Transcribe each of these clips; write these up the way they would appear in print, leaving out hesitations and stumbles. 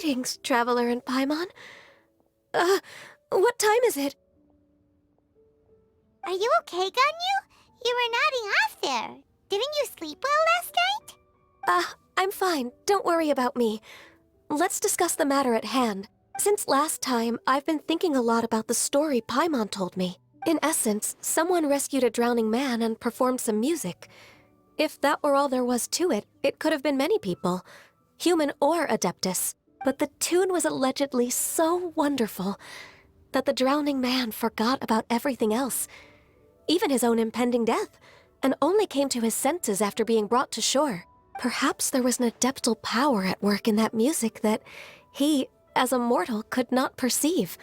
Greetings, Traveler and Paimon. What time is it? Are you okay, Ganyu? You were nodding off there. Didn't you sleep well last night? I'm fine. Don't worry about me. Let's discuss the matter at hand. Since last time, I've been thinking a lot about the story Paimon told me. In essence, someone rescued a drowning man and performed some music. If that were all there was to it, it could have been many people, human or Adeptus. But the tune was allegedly so wonderful that the drowning man forgot about everything else, even his own impending death, and only came to his senses after being brought to shore. Perhaps there was an adeptal power at work in that music that he, as a mortal, could not perceive.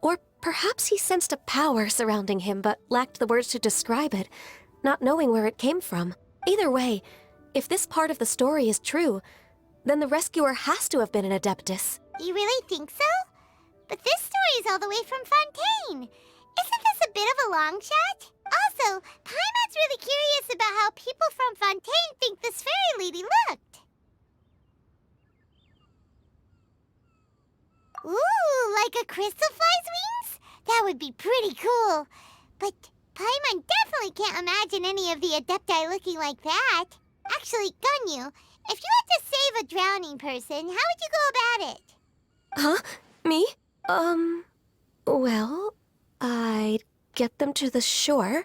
Or perhaps he sensed a power surrounding him but lacked the words to describe it, not knowing where it came from. Either way, if this part of the story is true, then the rescuer has to have been an Adeptus. You really think so? But this story is all the way from Fontaine. Isn't this a bit of a long shot? Also, Paimon's really curious about how people from Fontaine think this fairy lady looked. Ooh, like a crystal fly's wings? That would be pretty cool. But Paimon definitely can't imagine any of the Adepti looking like that. Actually, Ganyu, if you had to save a drowning person, how would you go about it? Huh? Me? Well, I'd get them to the shore,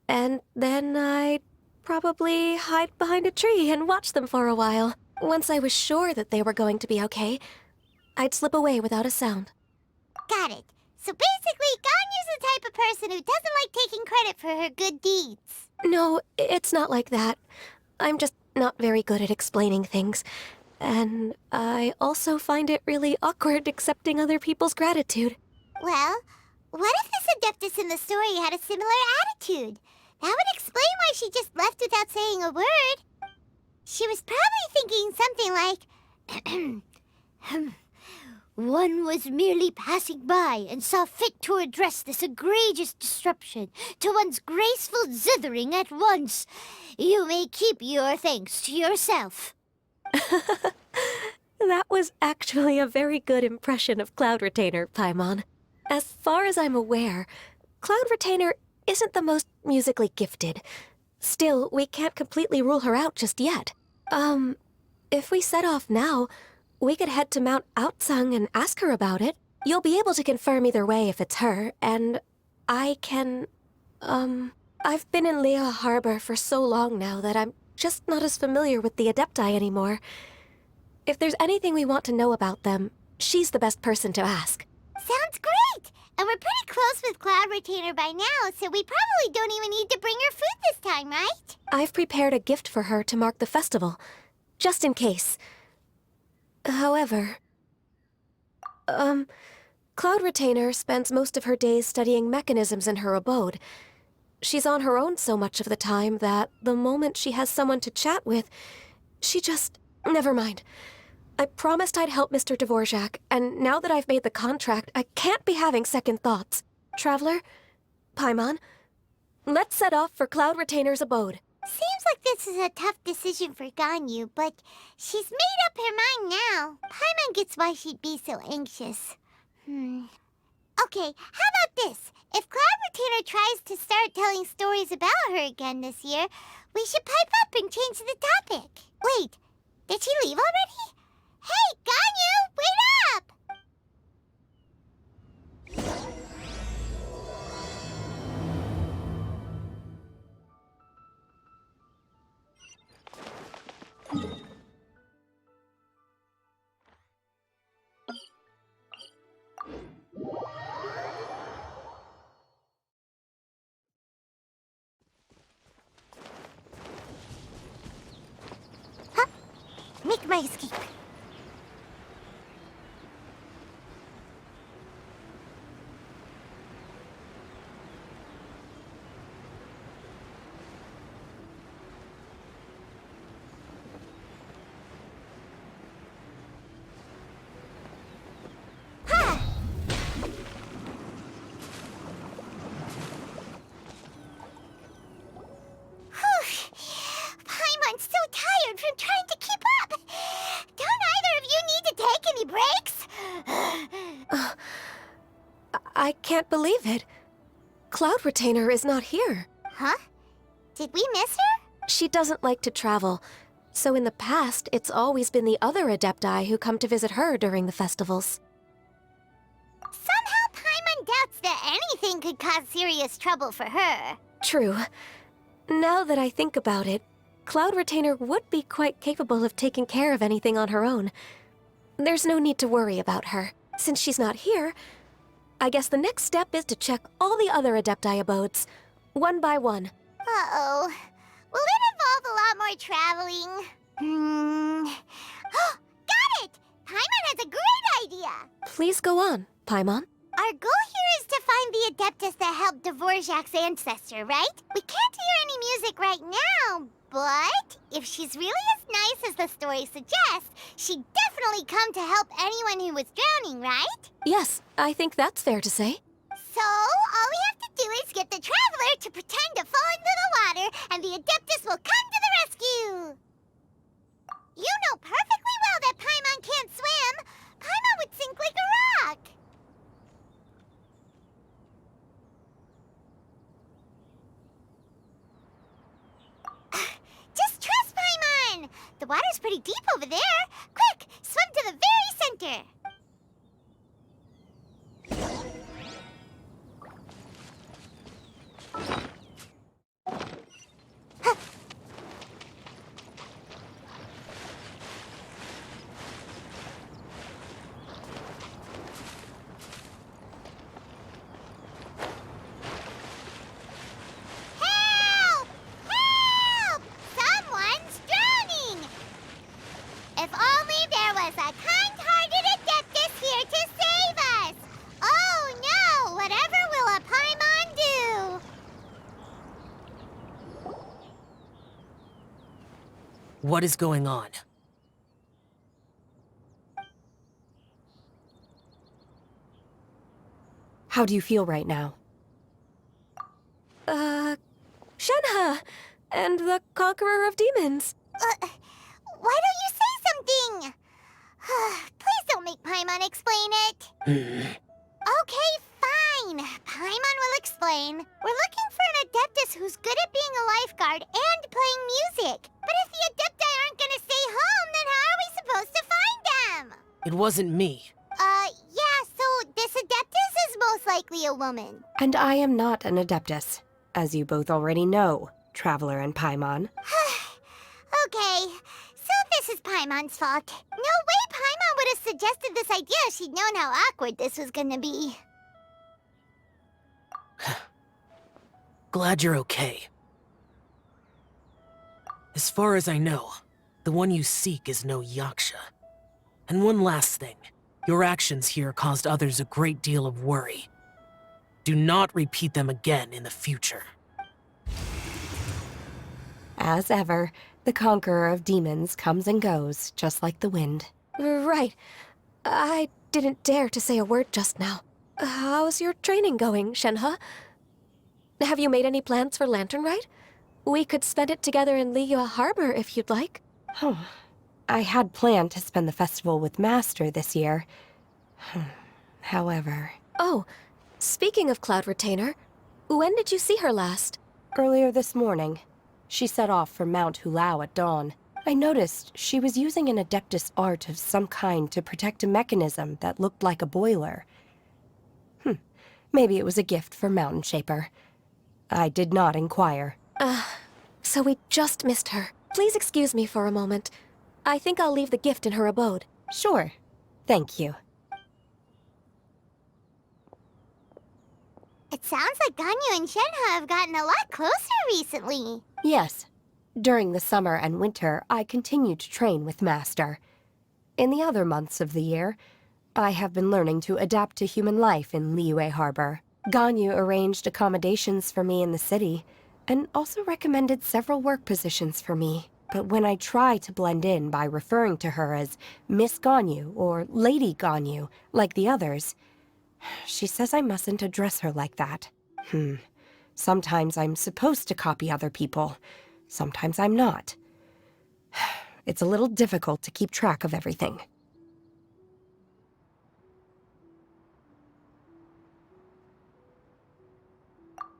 and then I'd probably hide behind a tree and watch them for a while. Once I was sure that they were going to be okay, I'd slip away without a sound. Got it. So basically, Ganyu's the type of person who doesn't like taking credit for her good deeds. No, it's not like that. I'm just not very good at explaining things. And I also find it really awkward accepting other people's gratitude. Well, what if this Adeptus in the story had a similar attitude? That would explain why she just left without saying a word. She was probably thinking something like, one was merely passing by and saw fit to address this egregious disruption to one's graceful zithering at once. You may keep your thanks to yourself. That was actually a very good impression of Cloud Retainer, Paimon. As far as I'm aware, Cloud Retainer isn't the most musically gifted. Still, we can't completely rule her out just yet. If we set off now, we could head to Mount Avwng and ask her about it. You'll be able to confirm either way if it's her, and I can... I've been in Lea Harbor for so long now that I'm just not as familiar with the Adepti anymore. If there's anything we want to know about them, she's the best person to ask. Sounds great! And we're pretty close with Cloud Retainer by now, so we probably don't even need to bring her food this time, right? I've prepared a gift for her to mark the festival, just in case. However, Cloud Retainer spends most of her days studying mechanisms in her abode. She's on her own so much of the time that the moment she has someone to chat with, she just... Never mind. I promised I'd help Mr. Dvorak, and now that I've made the contract, I can't be having second thoughts. Traveler, Paimon, let's set off for Cloud Retainer's abode. Seems like this is a tough decision for Ganyu, but she's made up her mind now. Paimon gets why she'd be so anxious. Okay, how about this? If Cloud Retainer tries to start telling stories about her again this year, we should pipe up and change the topic. Wait, did she leave already? Hey, Ganyu, wait up! Make my escape. I can't believe it. Cloud Retainer is not here. Huh? Did we miss her? She doesn't like to travel, so in the past, it's always been the other Adepti who come to visit her during the festivals. Somehow Paimon doubts that anything could cause serious trouble for her. True. Now that I think about it, Cloud Retainer would be quite capable of taking care of anything on her own. There's no need to worry about her. Since she's not here, I guess the next step is to check all the other Adepti abodes, one by one. Uh-oh. Will it involve a lot more traveling? Oh, got it! Paimon has a great idea! Please go on, Paimon. Our goal here is to find the Adeptus that helped Dvorak's ancestor, right? We can't hear any music right now, but if she's really as nice as the story suggests, she'd definitely come to help anyone who was drowning, right? Yes, I think that's fair to say. So, all we have to do is get the Traveler to pretend to fall into the water, and the Adeptus will come to the rescue! You know perfectly well that Paimon can't swim! Paimon would sink like a rock! Just trust Paimon! The water's pretty deep over there! Quick, swim to the very center! Help! Help! Someone's drowning! If only there was a kind-hearted Adeptus here to save us! Oh no! Whatever will a Paimon do? What is going on? How do you feel right now? Shenhe! And the Conqueror of Demons. Why don't you say something? Please don't make Paimon explain it. Okay, fine. Paimon will explain. We're looking for an Adeptus who's good at being a lifeguard and playing music. But if the Adepti aren't gonna stay home, then how are we supposed to find them? It wasn't me. Yeah, so this Adeptus is most likely a woman. And I am not an Adeptus, as you both already know, Traveler and Paimon. Okay, so this is Paimon's fault. No way Paimon would have suggested this idea if she'd known how awkward this was gonna be. Glad you're okay. As far as I know, the one you seek is no Yaksha. And one last thing. Your actions here caused others a great deal of worry. Do not repeat them again in the future. As ever, the Conqueror of Demons comes and goes, just like the wind. Right. I didn't dare to say a word just now. How's your training going, Shenhe? Have you made any plans for Lantern Rite? We could spend it together in Liyue Harbor if you'd like. Oh, I had planned to spend the festival with Master this year. However, Oh, speaking of Cloud Retainer, when did you see her last? earlier this morning, she set off for Mount Hulao at dawn. I noticed she was using an Adeptus art of some kind to protect a mechanism that looked like a boiler. Maybe it was a gift for Mountain Shaper. I did not inquire. So we just missed her. Please excuse me for a moment. I think I'll leave the gift in her abode. Sure. Thank you. It sounds like Ganyu and Shenhe have gotten a lot closer recently. Yes. During the summer and winter, I continue to train with Master. In the other months of the year, I have been learning to adapt to human life in Liyue Harbor. Ganyu arranged accommodations for me in the city, and also recommended several work positions for me. But when I try to blend in by referring to her as Miss Ganyu or Lady Ganyu, like the others, she says I mustn't address her like that. Sometimes I'm supposed to copy other people. Sometimes I'm not. It's a little difficult to keep track of everything.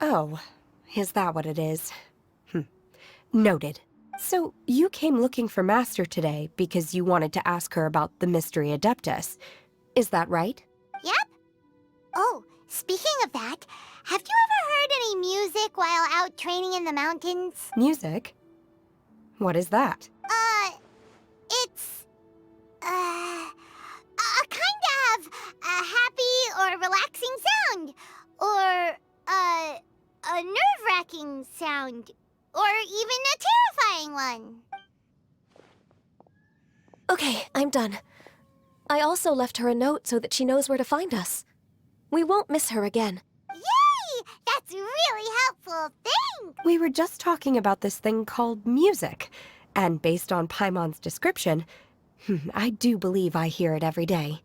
Oh, is that what it is? Noted. So, you came looking for Master today because you wanted to ask her about the Mystery Adeptus. Is that right? Yep. Oh, speaking of that, have you ever heard any music while out training in the mountains? Music? What is that? It's, a kind of a happy or relaxing sound. Or, a nerve-wracking sound. Or even a terrifying one. Okay, I'm done. I also left her a note so that she knows where to find us. We won't miss her again. Yay! That's really helpful. Thanks! We were just talking about this thing called music. And based on Paimon's description, I do believe I hear it every day.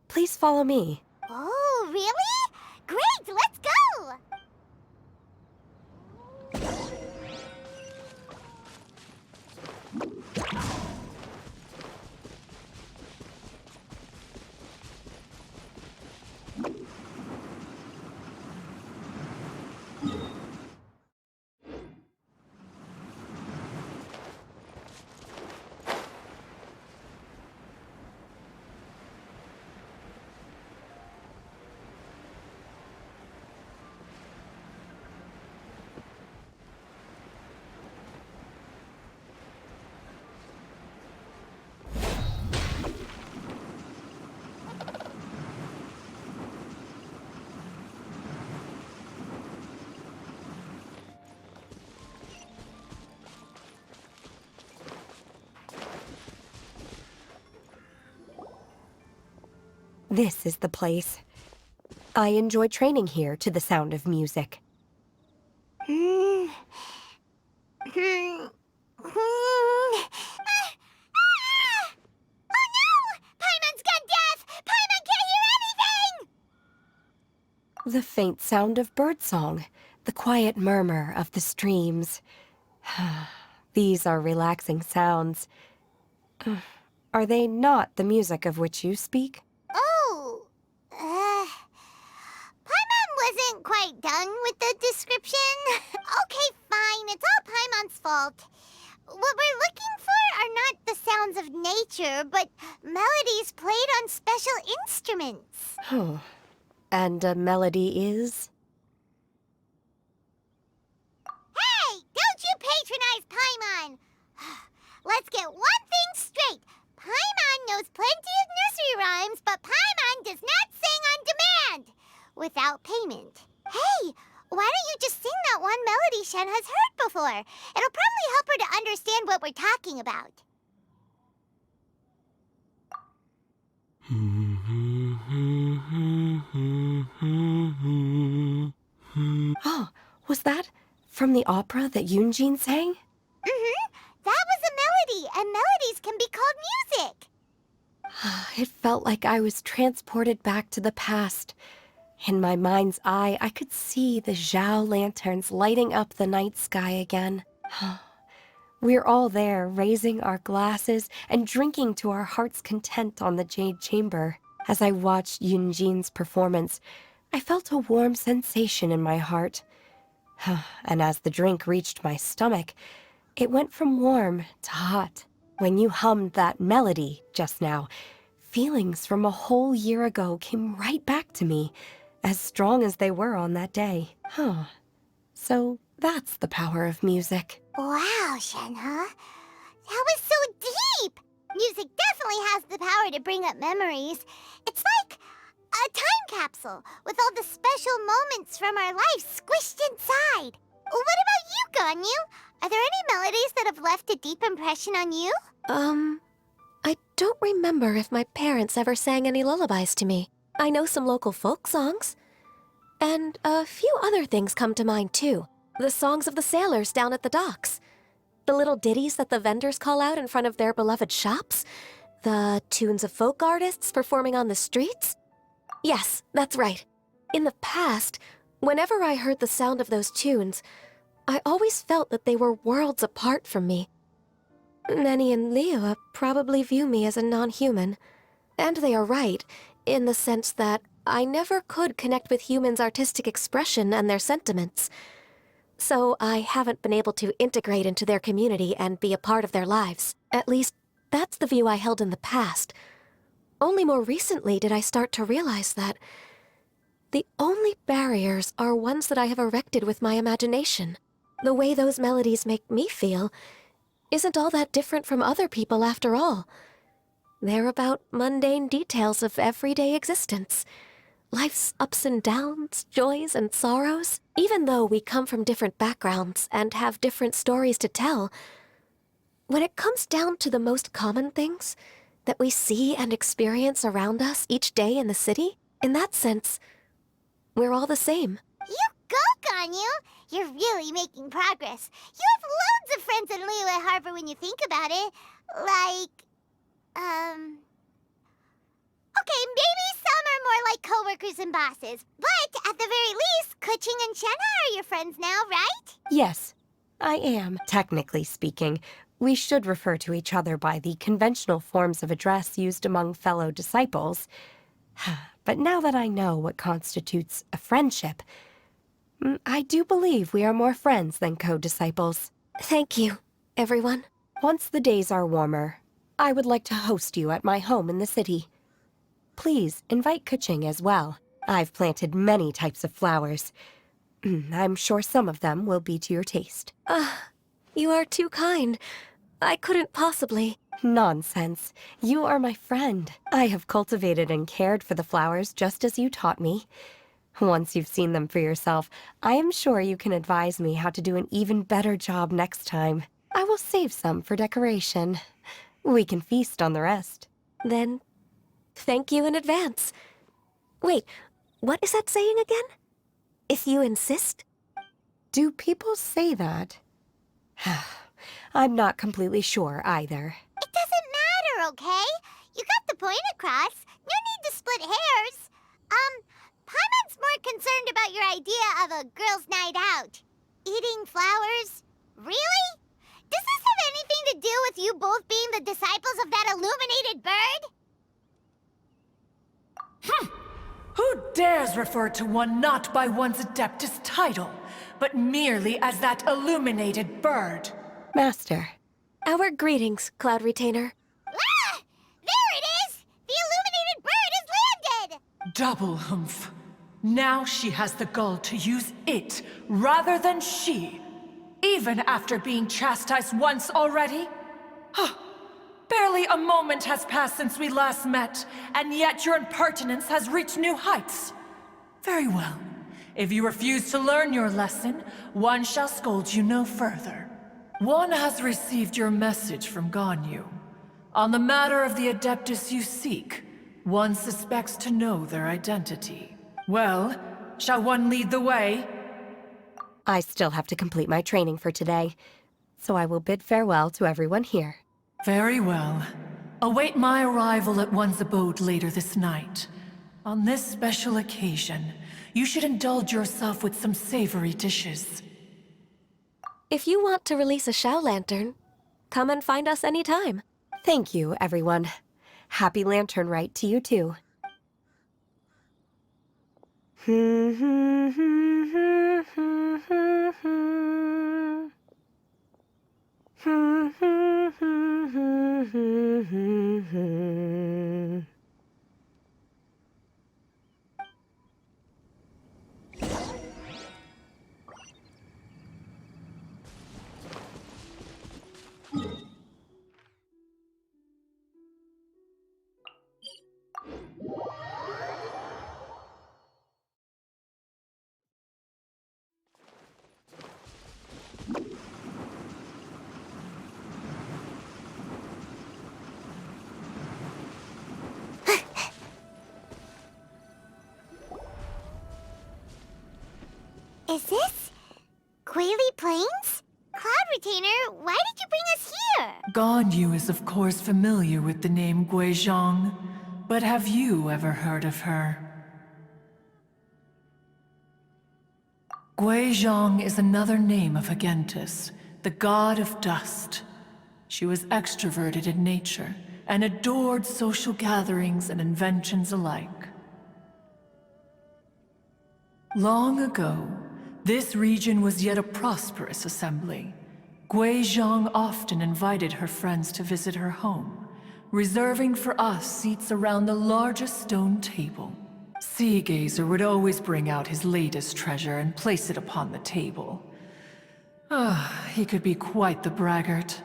Please follow me. Oh, really? Great, let's go! This is the place. I enjoy training here to the sound of music. Oh no! Paimon's gone deaf! Paimon can't hear anything! The faint sound of birdsong, the quiet murmur of the streams. These are relaxing sounds. Are they not the music of which you speak? Oh, Paimon wasn't quite done with the description. Okay, fine, it's all Paimon's fault. What we're looking for are not the sounds of nature, but melodies played on special instruments. Oh. And a melody is? Hey, don't you patronize Paimon! Let's get one thing straight. Paimon knows plenty of nursery rhymes, but Paimon does not sing on demand without payment. Hey, why don't you just sing that one melody Shen has heard before? It'll probably help her to understand what we're talking about. Oh, was that from the opera that Yunjin sang? That was a melody, and melodies can be called music. It felt like I was transported back to the past. In my mind's eye, I could see the Zhao lanterns lighting up the night sky again. We're all there, raising our glasses and drinking to our heart's content on the Jade Chamber. As I watched Yunjin's performance, I felt a warm sensation in my heart. And as the drink reached my stomach, it went from warm to hot. When you hummed that melody just now, feelings from a whole year ago came right back to me, as strong as they were on that day. So that's the power of music. Wow, Shenhe. That was so deep! Music definitely has the power to bring up memories. It's like a time capsule with all the special moments from our lives squished inside. What about you, Ganyu? Are there any melodies that have left a deep impression on you? I don't remember if my parents ever sang any lullabies to me. I know some local folk songs. And a few other things come to mind, too. The songs of the sailors down at the docks. The little ditties that the vendors call out in front of their beloved shops. The tunes of folk artists performing on the streets. Yes, that's right. In the past, whenever I heard the sound of those tunes, I always felt that they were worlds apart from me. Nenny and Leoa probably view me as a non-human. And they are right, in the sense that I never could connect with humans' artistic expression and their sentiments. So I haven't been able to integrate into their community and be a part of their lives. At least, that's the view I held in the past. Only more recently did I start to realize that the only barriers are ones that I have erected with my imagination. The way those melodies make me feel isn't all that different from other people after all. They're about mundane details of everyday existence. Life's ups and downs, joys and sorrows. Even though we come from different backgrounds and have different stories to tell, when it comes down to the most common things that we see and experience around us each day in the city, in that sense, we're all the same. You go, Ganyu! You're really making progress. You have loads of friends in Liyue Harbor when you think about it. Okay, maybe some are more like coworkers and bosses. But at the very least, Kuching and Shenna are your friends now, right? Yes, I am. Technically speaking, we should refer to each other by the conventional forms of address used among fellow disciples. But now that I know what constitutes a friendship, I do believe we are more friends than co-disciples. Thank you, everyone. Once the days are warmer, I would like to host you at my home in the city. Please invite Kuching as well. I've planted many types of flowers. I'm sure some of them will be to your taste. You are too kind. I couldn't possibly. Nonsense. You are my friend. I have cultivated and cared for the flowers just as you taught me. Once you've seen them for yourself, I am sure you can advise me how to do an even better job next time. I will save some for decoration. We can feast on the rest. Then, thank you in advance. Wait, what is that saying again? If you insist? Do people say that? I'm not completely sure either. It doesn't matter, okay? You got the point across. No need to split hairs. Paimon's more concerned about your idea of a girls' night out. Eating flowers? Really? Does this have anything to do with you both being the disciples of that illuminated bird? Who dares refer to one not by one's Adeptus title, but merely as that illuminated bird? Master. Our greetings, Cloud Retainer. Ah! There it is! The illuminated bird has landed! Double humph. Now she has the gall to use it rather than she, even after being chastised once already? Barely a moment has passed since we last met, and yet your impertinence has reached new heights. Very well. If you refuse to learn your lesson, one shall scold you no further. One has received your message from Ganyu. On the matter of the Adeptus you seek, one suspects to know their identity. Well, shall one lead the way? I still have to complete my training for today, so I will bid farewell to everyone here. Very well. Await my arrival at one's abode later this night. On this special occasion, you should indulge yourself with some savory dishes. If you want to release a Shao Lantern, come and find us anytime. Thank you, everyone. Happy Lantern Rite to you too. Is this Guili Plains? Cloud Retainer, why did you bring us here? Ganyu is of course familiar with the name Guizhong, but have you ever heard of her? Guizhong is another name of Agentis, the god of dust. She was extroverted in nature and adored social gatherings and inventions alike. Long ago, this region was yet a prosperous assembly. Guizhong often invited her friends to visit her home, reserving for us seats around the largest stone table. Sea Gazer would always bring out his latest treasure and place it upon the table. He could be quite the braggart.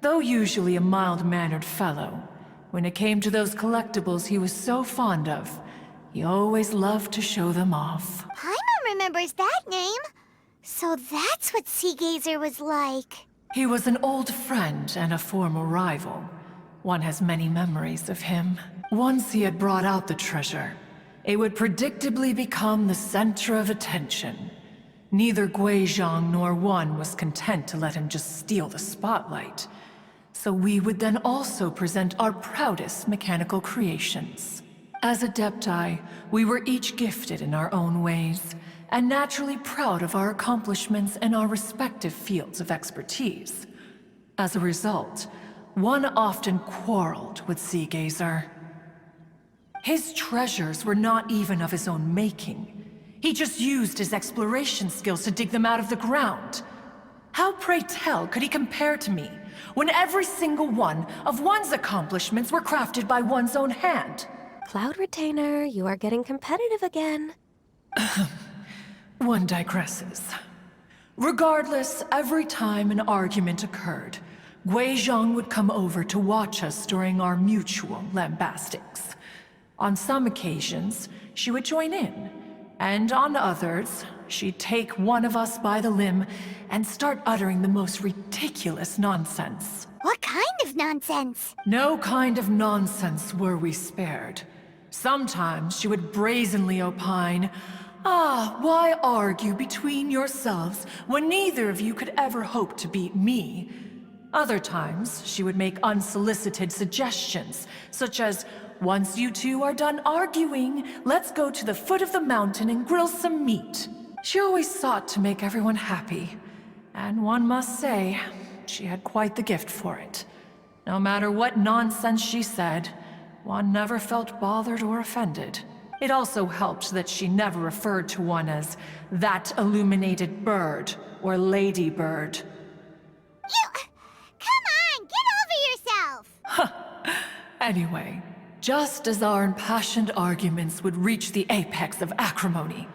Though usually a mild-mannered fellow, when it came to those collectibles he was so fond of, he always loved to show them off. Paimon remembers that name. So that's what Sea Gazer was like. He was an old friend and a former rival. One has many memories of him. Once he had brought out the treasure, it would predictably become the center of attention. Neither Guizhong nor One was content to let him just steal the spotlight. So we would then also present our proudest mechanical creations. As Adepti, we were each gifted in our own ways, and naturally proud of our accomplishments in our respective fields of expertise. As a result, One often quarreled with Sea Gazer. His treasures were not even of his own making. He just used his exploration skills to dig them out of the ground. How, pray tell, could he compare to me, when every single one of One's accomplishments were crafted by one's own hand? Cloud Retainer, you are getting competitive again. One digresses. Regardless, every time an argument occurred, Guizhong would come over to watch us during our mutual lambastics. On some occasions, she would join in, and on others, she'd take one of us by the limb and start uttering the most ridiculous nonsense. What kind of nonsense? No kind of nonsense were we spared. Sometimes she would brazenly opine, why argue between yourselves when neither of you could ever hope to beat me? Other times, she would make unsolicited suggestions, such as, once you two are done arguing, let's go to the foot of the mountain and grill some meat. She always sought to make everyone happy, and one must say, she had quite the gift for it. No matter what nonsense she said, One never felt bothered or offended. It also helped that she never referred to One as that illuminated bird or ladybird. Come on, get over yourself! Anyway, just as our impassioned arguments would reach the apex of acrimony,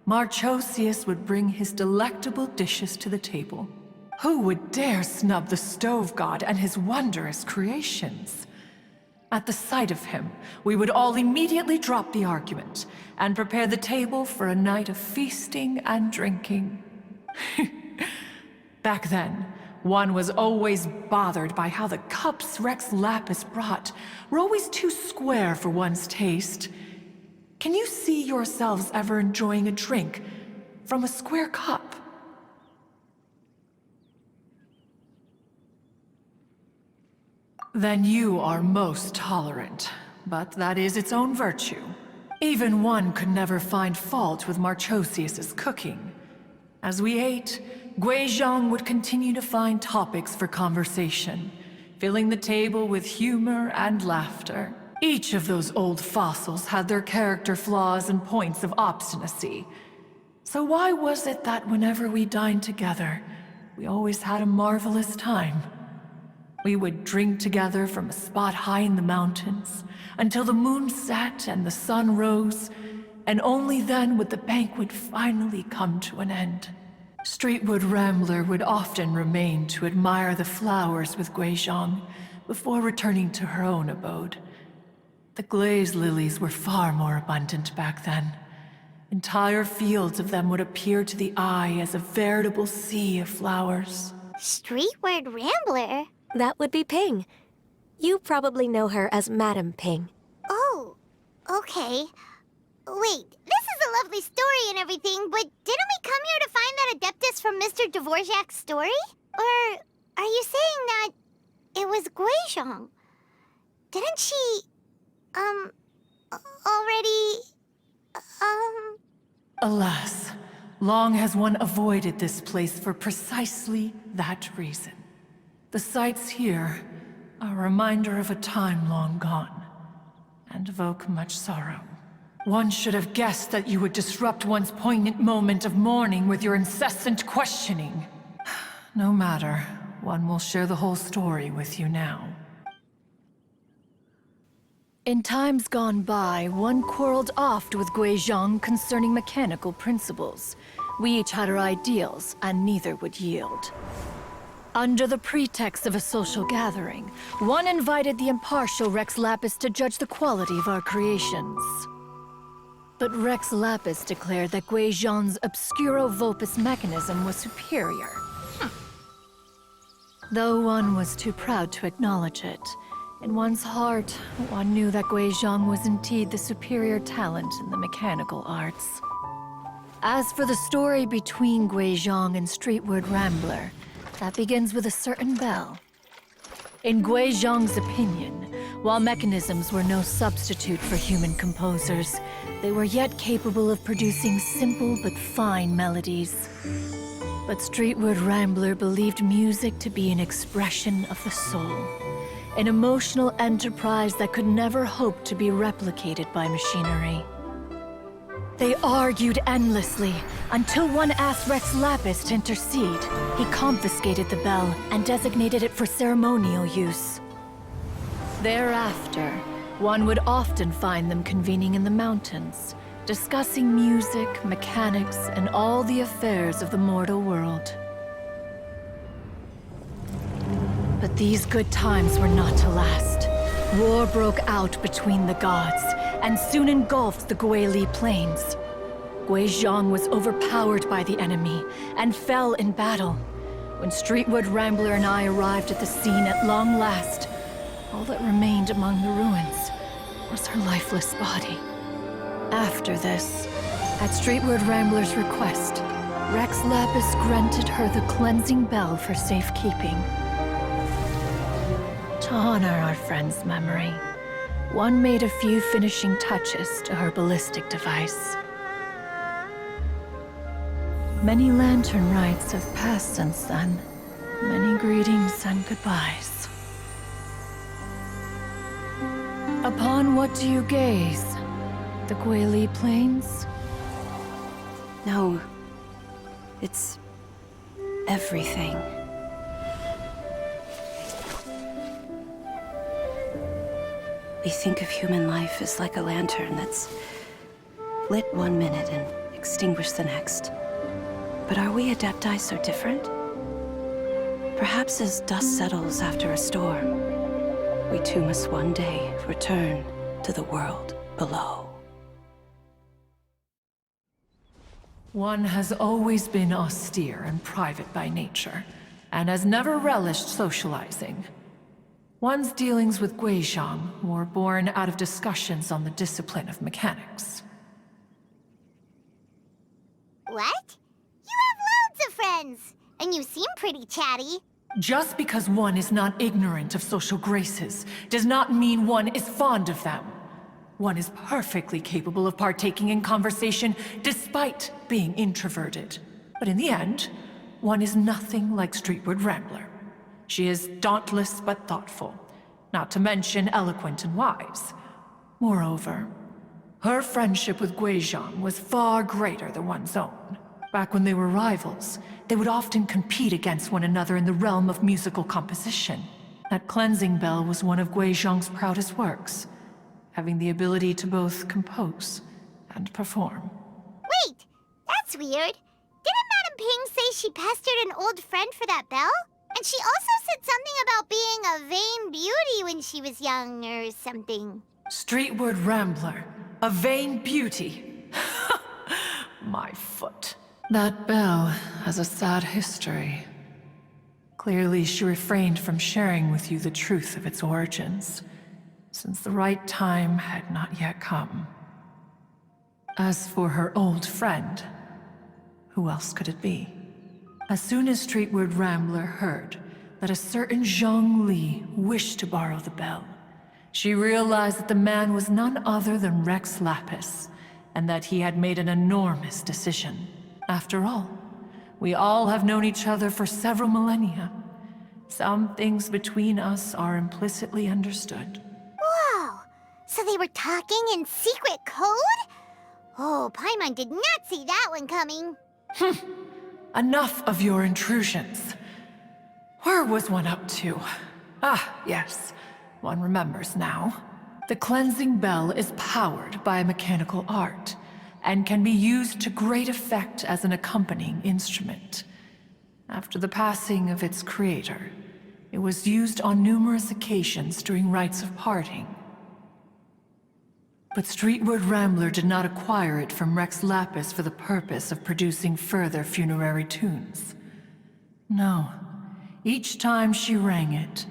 Marchosius would bring his delectable dishes to the table. Who would dare snub the stove god and his wondrous creations? At the sight of him, we would all immediately drop the argument and prepare the table for a night of feasting and drinking. Back then, One was always bothered by how the cups Rex Lapis brought were always too square for one's taste. Can you see yourselves ever enjoying a drink from a square cup? Then you are most tolerant, but that is its own virtue. Even One could never find fault with Marchosius's cooking. As we ate, Guizhong would continue to find topics for conversation, filling the table with humor and laughter. Each of those old fossils had their character flaws and points of obstinacy. So why was it that whenever we dined together, we always had a marvelous time? We would drink together from a spot high in the mountains, until the moon set and the sun rose, and only then would the banquet finally come to an end. Streetwood Rambler would often remain to admire the flowers with Guizhong before returning to her own abode. The glaze lilies were far more abundant back then. Entire fields of them would appear to the eye as a veritable sea of flowers. Streetward Rambler? That would be Ping. You probably know her as Madam Ping. Oh, okay. Wait, this is a lovely story and everything, but didn't we come here to find that Adeptus from Mr. Dvorak's story? Or are you saying that it was Guizhong? Didn't she, already, Alas, long has one avoided this place for precisely that reason. The sights here are a reminder of a time long gone, and evoke much sorrow. One should have guessed that you would disrupt one's poignant moment of mourning with your incessant questioning. No matter, one will share the whole story with you now. In times gone by, one quarreled oft with Guizhong concerning mechanical principles. We each had our ideals, and neither would yield. Under the pretext of a social gathering, one invited the impartial Rex Lapis to judge the quality of our creations. But Rex Lapis declared that Guizhong's Obscuro Vulpus mechanism was superior. Though one was too proud to acknowledge it, in one's heart, one knew that Guizhong was indeed the superior talent in the mechanical arts. As for the story between Guizhong and Streetward Rambler, that begins with a certain bell. In Guizhong's opinion, while mechanisms were no substitute for human composers, they were yet capable of producing simple but fine melodies. But Streetward Rambler believed music to be an expression of the soul, an emotional enterprise that could never hope to be replicated by machinery. They argued endlessly, until one asked Rex Lapis to intercede. He confiscated the bell and designated it for ceremonial use. Thereafter, one would often find them convening in the mountains, discussing music, mechanics, and all the affairs of the mortal world. But these good times were not to last. War broke out between the gods, and soon engulfed the Guili Plains. Guizhong was overpowered by the enemy, and fell in battle. When Streetward Rambler and I arrived at the scene at long last, all that remained among the ruins was her lifeless body. After this, at Streetward Rambler's request, Rex Lapis granted her the cleansing bell for safekeeping. To honor our friend's memory, one made a few finishing touches to her ballistic device. Many lantern rites have passed since then. Many greetings and goodbyes. Upon what do you gaze? The Guili Plains? No. It's everything. We think of human life as like a lantern that's lit one minute and extinguished the next. But are we Adepti so different? Perhaps as dust settles after a storm, we too must one day return to the world below. One has always been austere and private by nature, and has never relished socializing. One's dealings with Guizhong were born out of discussions on the discipline of mechanics. What? You have loads of friends, and you seem pretty chatty. Just because one is not ignorant of social graces does not mean one is fond of them. One is perfectly capable of partaking in conversation despite being introverted. But in the end, one is nothing like Streetward Rambler. She is dauntless but thoughtful, not to mention eloquent and wise. Moreover, her friendship with Guizhong was far greater than one's own. Back when they were rivals, they would often compete against one another in the realm of musical composition. That cleansing bell was one of Guizhong's proudest works, having the ability to both compose and perform. Wait, that's weird. Didn't Madame Ping say she pestered an old friend for that bell? And she also said something about being a vain beauty when she was young or something. Streetward Rambler, a vain beauty. My foot. That bell has a sad history. Clearly, she refrained from sharing with you the truth of its origins, since the right time had not yet come. As for her old friend, who else could it be? As soon as Streetward Rambler heard that a certain Zhang Li wished to borrow the bell, she realized that the man was none other than Rex Lapis, and that he had made an enormous decision. After all, we all have known each other for several millennia. Some things between us are implicitly understood. Whoa! So So they were talking in secret code? Oh, Paimon did not see that one coming. Enough of your intrusions. Where was one up to? Ah, yes. One remembers now. The cleansing bell is powered by a mechanical art, and can be used to great effect as an accompanying instrument. After the passing of its creator, it was used on numerous occasions during rites of parting. But Streetward Rambler did not acquire it from Rex Lapis for the purpose of producing further funerary tunes. No. Each time she rang it,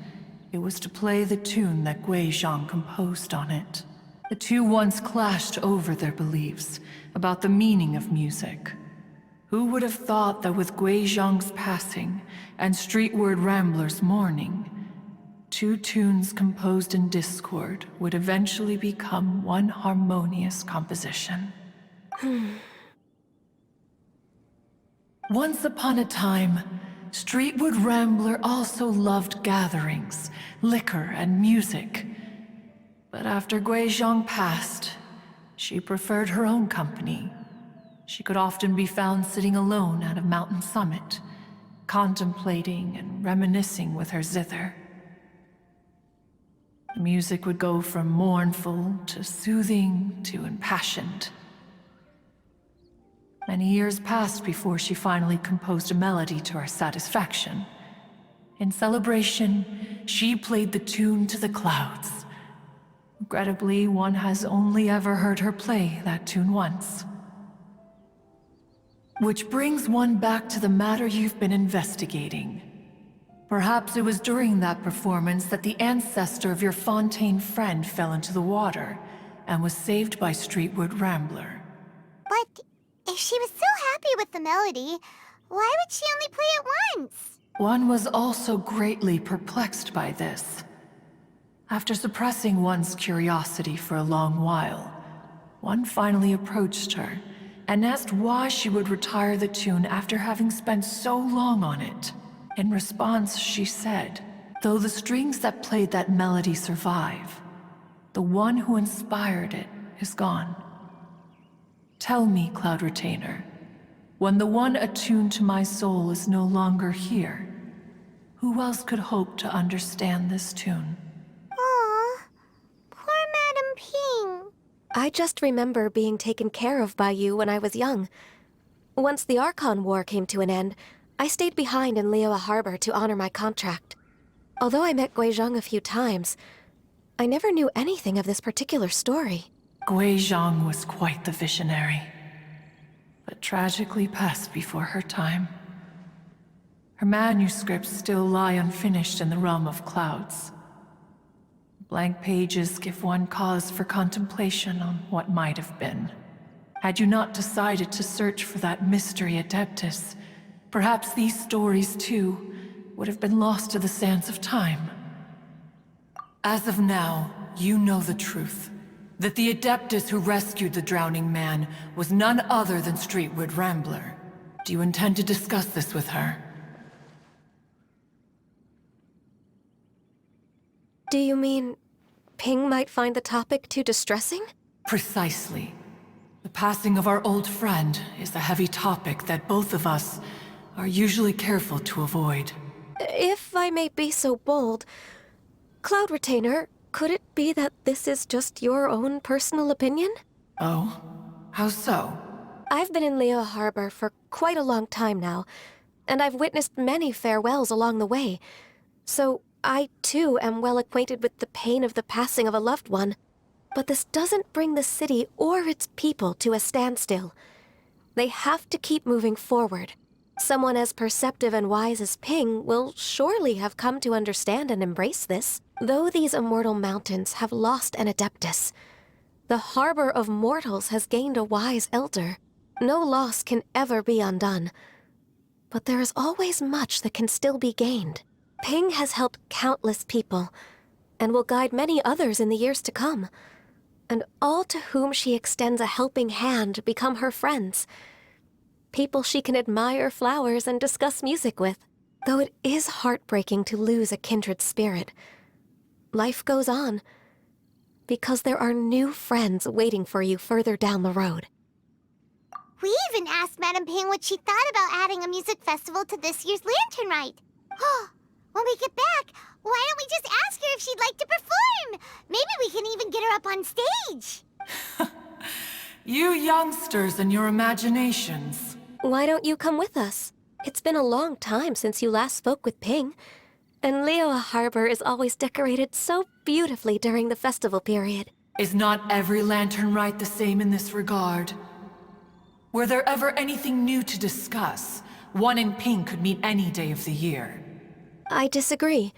it was to play the tune that Guizhong composed on it. The two once clashed over their beliefs about the meaning of music. Who would have thought that with Guizhong's passing and Streetward Rambler's mourning, two tunes composed in discord would eventually become one harmonious composition? Once upon a time, Streetward Rambler also loved gatherings, liquor, and music. But after Guizhong passed, she preferred her own company. She could often be found sitting alone at a mountain summit, contemplating and reminiscing with her zither. The music would go from mournful to soothing to impassioned. Many years passed before she finally composed a melody to her satisfaction. In celebration, she played the tune to the clouds. Regrettably, one has only ever heard her play that tune once. Which brings one back to the matter you've been investigating. Perhaps it was during that performance that the ancestor of your Fontaine friend fell into the water and was saved by Streetward Rambler. But if she was so happy with the melody, why would she only play it once? One was also greatly perplexed by this. After suppressing one's curiosity for a long while, one finally approached her and asked why she would retire the tune after having spent so long on it. In response, she said, though the strings that played that melody survive, the one who inspired it is gone. Tell me, Cloud Retainer, when the one attuned to my soul is no longer here, who else could hope to understand this tune? Aw, poor Madam Ping. I just remember being taken care of by you when I was young. Once the Archon War came to an end, I stayed behind in Liyue Harbor to honor my contract. Although I met Guizhong a few times, I never knew anything of this particular story. Guizhong was quite the visionary, but tragically passed before her time. Her manuscripts still lie unfinished in the realm of clouds. Blank pages give one cause for contemplation on what might have been. Had you not decided to search for that mystery Adeptus, perhaps these stories, too, would have been lost to the sands of time. As of now, you know the truth. That the Adeptus who rescued the drowning man was none other than Streetward Rambler. Do you intend to discuss this with her? Do you mean Ping might find the topic too distressing? Precisely. The passing of our old friend is a heavy topic that both of us are usually careful to avoid. If I may be so bold, Cloud Retainer, could it be that this is just your own personal opinion? Oh? How so? I've been in Liyue Harbor for quite a long time now, and I've witnessed many farewells along the way, so I too am well acquainted with the pain of the passing of a loved one. But this doesn't bring the city or its people to a standstill. They have to keep moving forward. Someone as perceptive and wise as Ping will surely have come to understand and embrace this. Though these immortal mountains have lost an Adeptus, the harbor of mortals has gained a wise elder. No loss can ever be undone. But there is always much that can still be gained. Ping has helped countless people, and will guide many others in the years to come. And all to whom she extends a helping hand become her friends. People she can admire flowers and discuss music with. Though it is heartbreaking to lose a kindred spirit, life goes on. because there are new friends waiting for you further down the road. We even asked Madame Ping what she thought about adding a music festival to this year's Lantern Rite. When we get back, why don't we just ask her if she'd like to perform? Maybe we can even get her up on stage. You youngsters and your imaginations. Why don't you come with us? It's been a long time since you last spoke with Ping. And Liyue Harbor is always decorated so beautifully during the festival period. Is not every Lantern Rite the same in this regard? Were there ever anything new to discuss? One in Ping could meet any day of the year. I disagree.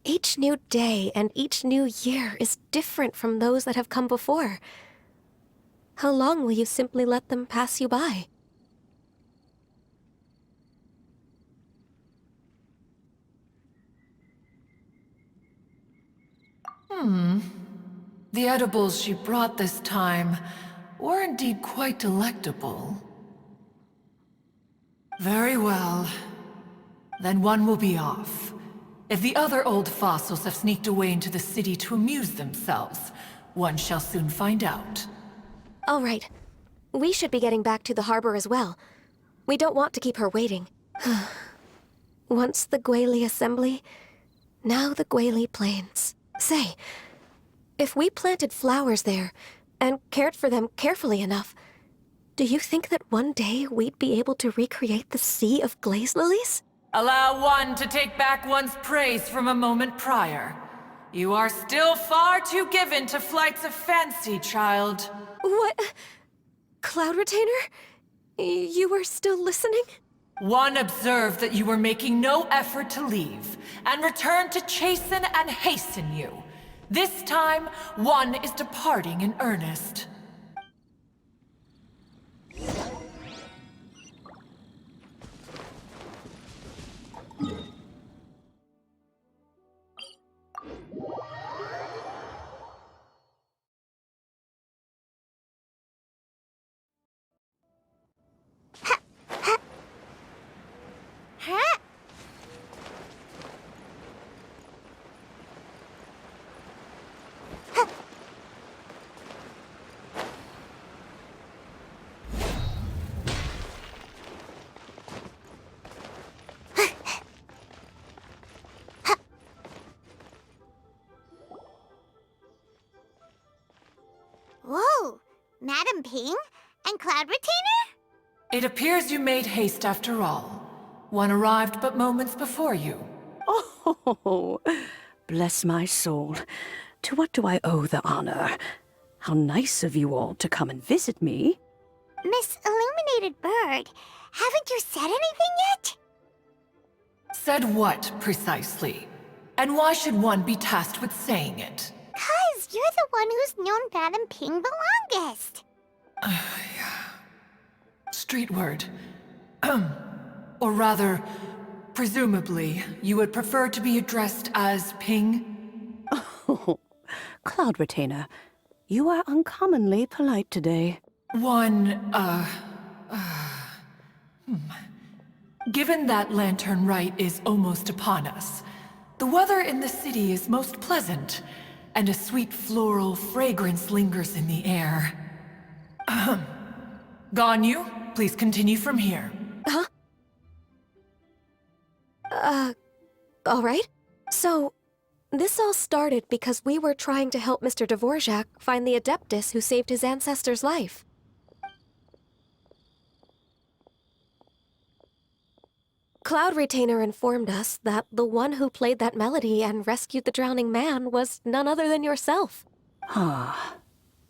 Each new day and each new year is different from those that have come before. How long will you simply let them pass you by? The edibles she brought this time were indeed quite delectable. Very well. Then one will be off. If the other old fossils have sneaked away into the city to amuse themselves, one shall soon find out. All right. We should be getting back to the harbor as well. We don't want to keep her waiting. Once the Guili Assembly, now the Guili Plains. Say, if we planted flowers there and cared for them carefully enough, do you think that one day we'd be able to recreate the sea of glaze lilies? Allow one to take back one's praise from a moment prior. You are still far too given to flights of fancy, child. What? Cloud Retainer? You were still listening? One observed that you were making no effort to leave, and returned to chasten and hasten you. This time, one is departing in earnest. Huh? Whoa! Madame Ping? And Cloud Retainer? It appears you made haste after all. One arrived but moments before you. Oh, bless my soul. To what do I owe the honor? How nice of you all to come and visit me. Miss Illuminated Bird, haven't you said anything yet? Said what, precisely? And why should one be tasked with saying it? 'Cause you're the one who's known Madame Ping the longest. Street word. Or rather, presumably, you would prefer to be addressed as Ping? Oh, Cloud Retainer, you are uncommonly polite today. Given that Lantern Rite is almost upon us, the weather in the city is most pleasant, and a sweet floral fragrance lingers in the air. Ganyu, please continue from here. Huh? All right. So, this all started because we were trying to help Mr. Dvorak find the Adeptus who saved his ancestor's life. Cloud Retainer informed us that the one who played that melody and rescued the drowning man was none other than yourself.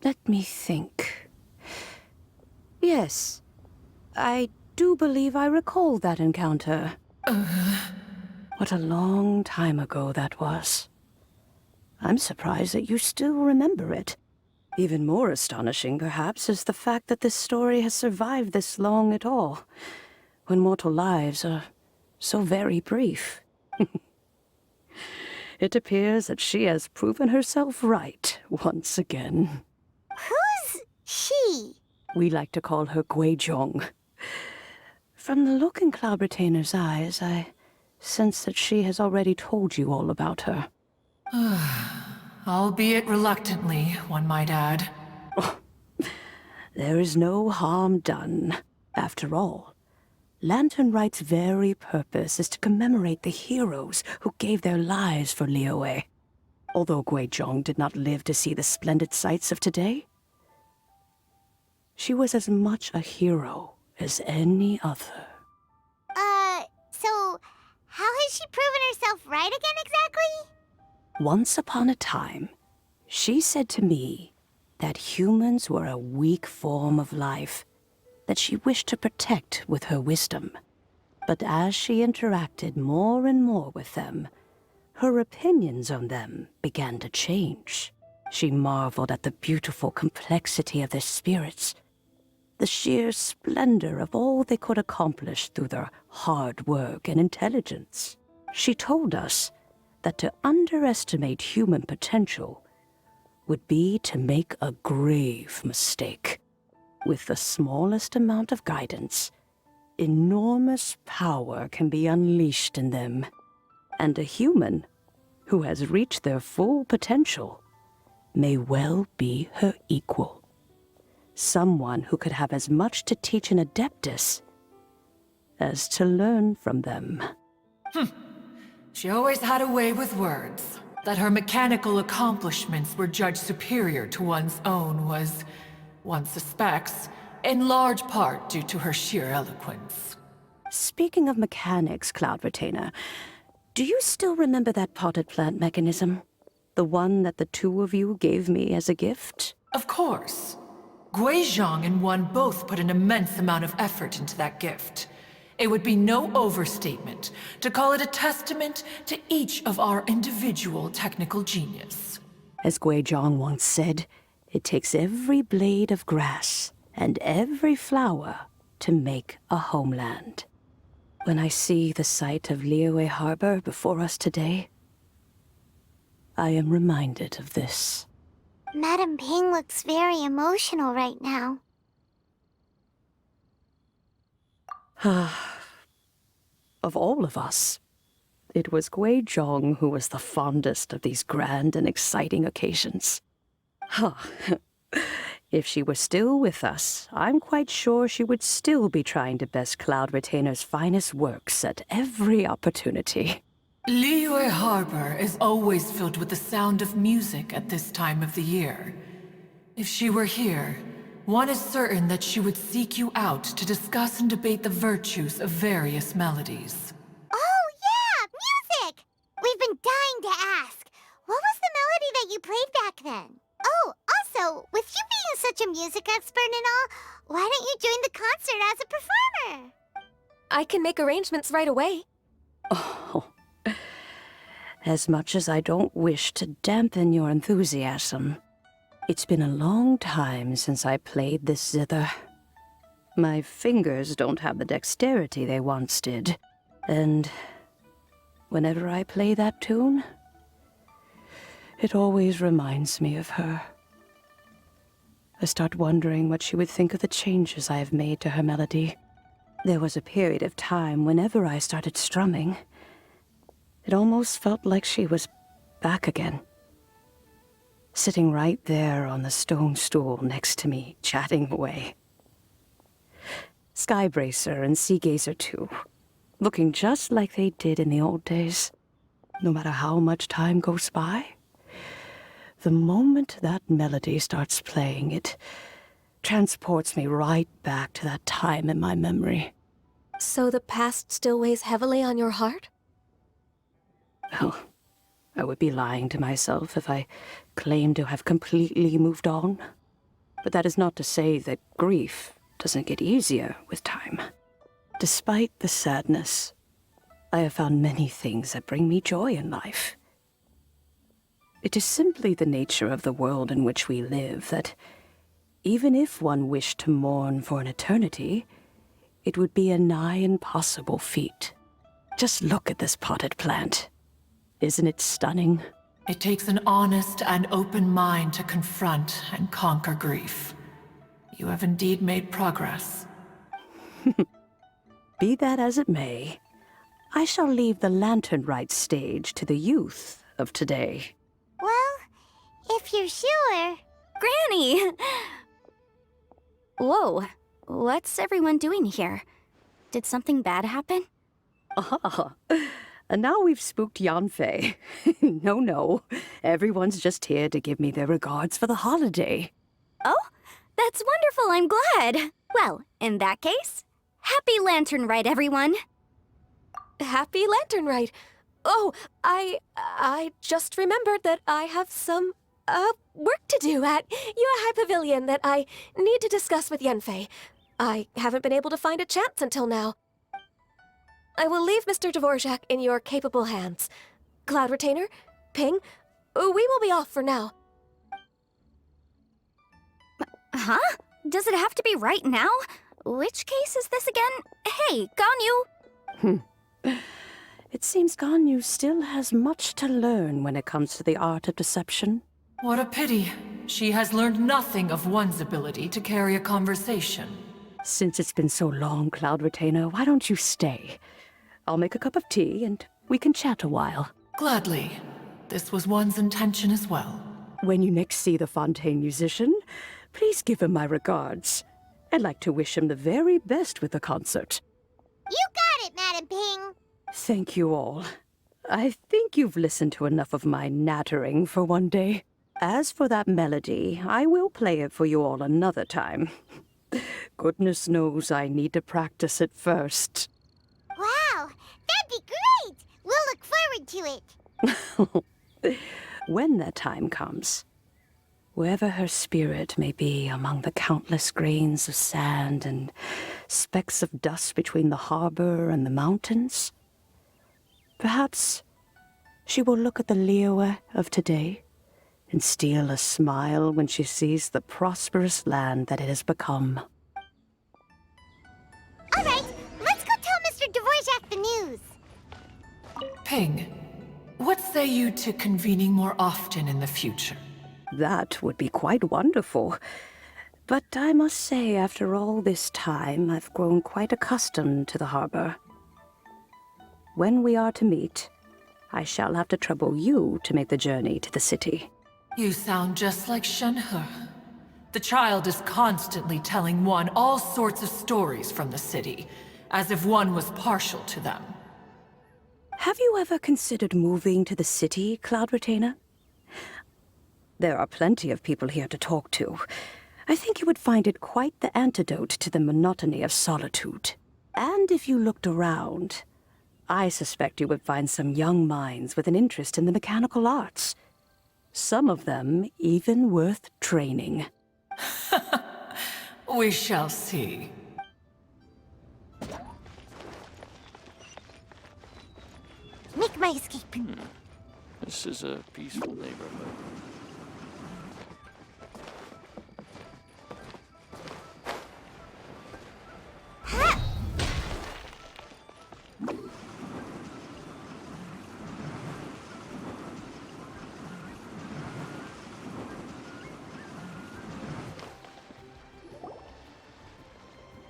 Let me think. Yes, I do believe I recall that encounter. What a long time ago that was. I'm surprised that you still remember it. Even more astonishing, perhaps, is the fact that this story has survived this long at all, when mortal lives are so very brief. It appears that she has proven herself right once again. Who's she? We like to call her Guizhong. From the look in Cloud Retainer's eyes, I sense that she has already told you all about her. Albeit reluctantly, one might add. There is no harm done. After all, Lantern Rite's very purpose is to commemorate the heroes who gave their lives for Liyue. Although Guizhong did not live to see the splendid sights of today, she was as much a hero as any other. So how has she proven herself right again exactly? Once upon a time, she said to me that humans were a weak form of life that she wished to protect with her wisdom. But as she interacted more and more with them, her opinions on them began to change. She marveled at the beautiful complexity of their spirits, the sheer splendor of all they could accomplish through their hard work and intelligence. She told us that to underestimate human potential would be to make a grave mistake. With the smallest amount of guidance, enormous power can be unleashed in them. And a human who has reached their full potential may well be her equal. Someone who could have as much to teach an Adeptus as to learn from them. She always had a way with words. That her mechanical accomplishments were judged superior to one's own was, one suspects, in large part due to her sheer eloquence. Speaking of mechanics, Cloud Retainer, do you still remember that potted plant mechanism? The one that the two of you gave me as a gift? Of course. Guizhong and one both put an immense amount of effort into that gift. It would be no overstatement to call it a testament to each of our individual technical genius. As Guizhong once said, it takes every blade of grass and every flower to make a homeland. When I see the sight of Liyue Harbor before us today, I am reminded of this. Madam Ping looks very emotional right now. Of all of us, it was Guizhong who was the fondest of these grand and exciting occasions. If she were still with us, I'm quite sure she would still be trying to best Cloud Retainer's finest works at every opportunity. Liyue Harbor is always filled with the sound of music at this time of the year. If she were here, one is certain that she would seek you out to discuss and debate the virtues of various melodies. Oh yeah, music! We've been dying to ask. What was the melody that you played back then? Oh, also, with you being such a music expert and all, why don't you join the concert as a performer? I can make arrangements right away. Oh, as much as I don't wish to dampen your enthusiasm, it's been a long time since I played this zither. My fingers don't have the dexterity they once did, and whenever I play that tune, it always reminds me of her. I start wondering what she would think of the changes I have made to her melody. There was a period of time whenever I started strumming, it almost felt like she was back again. Sitting right there on the stone stool next to me, chatting away. Skybracer and Seagazer too, looking just like they did in the old days. No matter how much time goes by, the moment that melody starts playing, it transports me right back to that time in my memory. So the past still weighs heavily on your heart? Well, I would be lying to myself if I claimed to have completely moved on. But that is not to say that grief doesn't get easier with time. Despite the sadness, I have found many things that bring me joy in life. It is simply the nature of the world in which we live that, even if one wished to mourn for an eternity, it would be a nigh impossible feat. Just look at this potted plant. Isn't it stunning? It takes an honest and open mind to confront and conquer grief. You have indeed made progress. Be that as it may, I shall leave the Lantern Rite stage to the youth of today. Well, If you're sure. Granny! Whoa, what's everyone doing here? Did something bad happen? Ah, and now we've spooked Yanfei. No. Everyone's just here to give me their regards for the holiday. Oh, that's wonderful, I'm glad. Well, in that case, happy Lantern Rite, everyone. Happy Lantern Rite. Oh, I just remembered that I have some, work to do at Yuehai Pavilion that I need to discuss with Yanfei. I haven't been able to find a chance until now. I will leave Mr. Dvorak in your capable hands. Cloud Retainer, Ping, we will be off for now. Huh? Does it have to be right now? Which case is this again? Hey, Ganyu! It seems Ganyu still has much to learn when it comes to the art of deception. What a pity. She has learned nothing of one's ability to carry a conversation. Since it's been so long, Cloud Retainer, why don't you stay? I'll make a cup of tea and we can chat a while. Gladly. This was one's intention as well. When you next see the Fontaine musician, please give him my regards. I'd like to wish him the very best with the concert. You got it, Madam Ping. Thank you all. I think you've listened to enough of my nattering for one day. As for that melody, I will play it for you all another time. Goodness knows I need to practice it first. Wow, that'd be great. We'll look forward to it. When that time comes, wherever her spirit may be among the countless grains of sand and specks of dust between the harbor and the mountains, perhaps she will look at the Liyue of today and steal a smile when she sees the prosperous land that it has become. All right, let's go tell Mr. Dvorak the news. Ping, what say you to convening more often in the future? That would be quite wonderful. But I must say, after all this time, I've grown quite accustomed to the harbor. When we are to meet, I shall have to trouble you to make the journey to the city. You sound just like Shenhe. The child is constantly telling one all sorts of stories from the city, as if one was partial to them. Have you ever considered moving to the city, Cloud Retainer? There are plenty of people here to talk to. I think you would find it quite the antidote to the monotony of solitude. And if you looked around, I suspect you would find some young minds with an interest in the mechanical arts. Some of them even worth training. We shall see. Make my escape. This is a peaceful neighborhood.